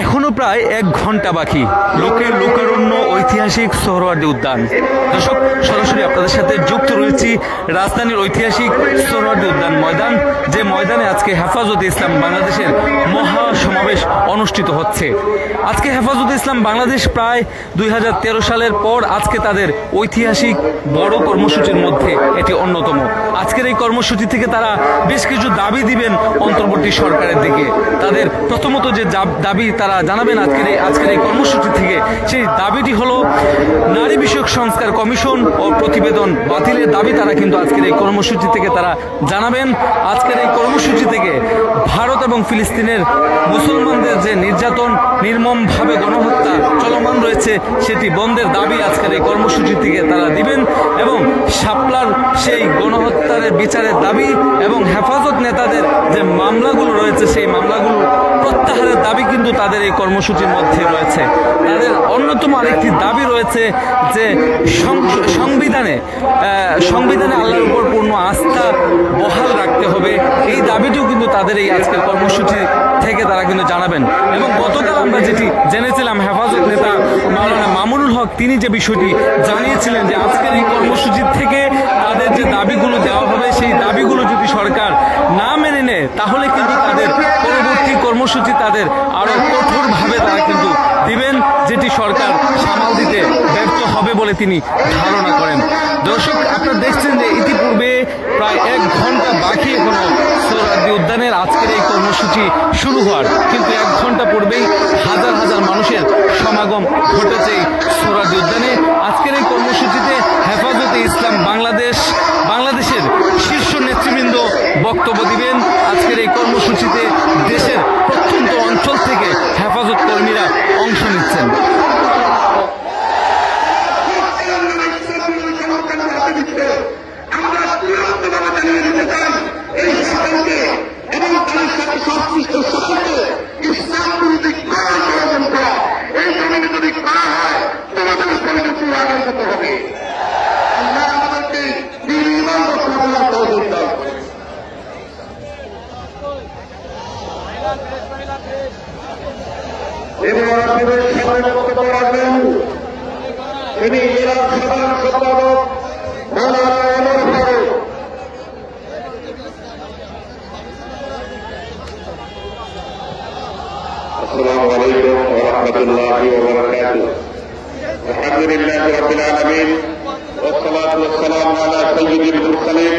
এখনো প্রায় 1 ঘন্টা বাকি লোকের লোকারণ্য ঐতিহাসিক সোহরাওয়ার্দী উদ্যান। দর্শক, সরাসরি আপনাদের সাথে যুক্ত রয়েছি রাজধানীর ঐতিহাসিক সোহরাওয়ার্দী উদ্যান ময়দান, যে ময়দানে আজকে হেফাজতে ইসলাম বাংলাদেশের মহা সমাবেশ অনুষ্ঠিত হচ্ছে। আজকে হেফাজতে ইসলাম বাংলাদেশ প্রায় 2013 সালের পর আজকে তাদের ঐতিহাসিক বড় কর্মসূচির মধ্যে এটি অন্যতম। আজকের এই কর্মসূচি থেকে তারা বেশ কিছু দাবি দিবেন অন্তর্বর্তী সরকারের দিকে। তাদের প্রথমত যে দাবি তারা জানাবেন আজকের এই কর্মসূচি থেকে, সেই দাবিটি হলো নারী বিষয়ক সংস্কার কমিশন ও প্রতিবেদন বাতিলের দাবি তারা কিন্তু আজকের এই কর্মসূচি থেকে তারা জানাবেন। আজকের এই কর্মসূচি থেকে ভারত এবং ফিলিস্তিনের মুসলমানদের যে নির্যাতন, নির্মমভাবে গণহত্যা চলমান রয়েছে, সেটি বন্ধের দাবি আজকের এই কর্মসূচি থেকে তারা দিবেন এবং শাপলার সেই গণহত্যার বিচারের দাবি এবং হেফাজত নেতাদের যে মামলাগুলো রয়েছে সেই মামলাগুলো প্রত্যাহারের দাবি কিন্তু তাদের এই কর্মসূচির মধ্যে রয়েছে। তাদের অন্যতম আরেকটি দাবি রয়েছে যে সংবিধানে আল্লাহর উপর পূর্ণ আস্থা বহাল রাখতে হবে। এই দাবিটিও কিন্তু তাদের এই আজকের কর্মসূচি থেকে তারা কিন্তু জানাবেন। এবং গতকাল আমরা যেটি জেনেছিলাম, হেফাজত নেতা মাওলানা মামুনুল হক তিনি যে বিষয়টি জানিয়েছিলেন যে আজকের এই কর্মসূচি থেকে তাদের যে দাবিগুলো দেওয়া হবে, সেই দাবিগুলো যদি সরকার না মেনে নেয় তাহলে কিন্তু তাদের পরবর্তী কর্মসূচি তাদের আরো কঠোরভাবে তারা কিন্তু দিবেন, যেটি সরকার সামাল দিতে ব্যর্থ হবে বলে তিনি ধারণা করেন। দর্শক, আপনারা দেখছেন যে ইতিপূর্বে প্রায় 1 ঘন্টা বাকি এখনো সোহরাওয়ার্দী উদ্যানের আজকের এই কর্মসূচি শুরু হওয়ার, কিন্তু 1 ঘন্টা পূর্বেই হাজার হাজার মানুষের সমাগম ঘটেছে এই সোহরাওয়ার্দী উদ্যানে। আজকের এই কর্মসূচিতে হেফাজতে ইসলাম বাংলাদেশের শীর্ষ নেতৃবৃন্দ বক্তব্য দিবেন। আজকের এই কর্মসূচিতে দেশের প্রত্যন্ত অঞ্চল থেকে হেফাজত কর্মীরা অংশ নিচ্ছেন। তিনি জেলা সাধারণ সম্পাদক মাওলানা ওমর ফারুক। আসসালামু আলাইকুম ওয়া রাহমাতুল্লাহি ওয়া বারাকাতুহু। আলহামদুলিল্লাহি রাব্বিল আলামিন ওয়াস সালাতু ওয়াস সালামু আলা সাইয়্যিদিল মুরসালিন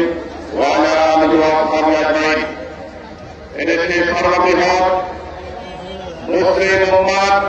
ওয়া আলা আলিহি ওয়া আসহাবিহি আজমাইন। এদেশের সর্ববৃহৎ মুসলিম উম্মাহ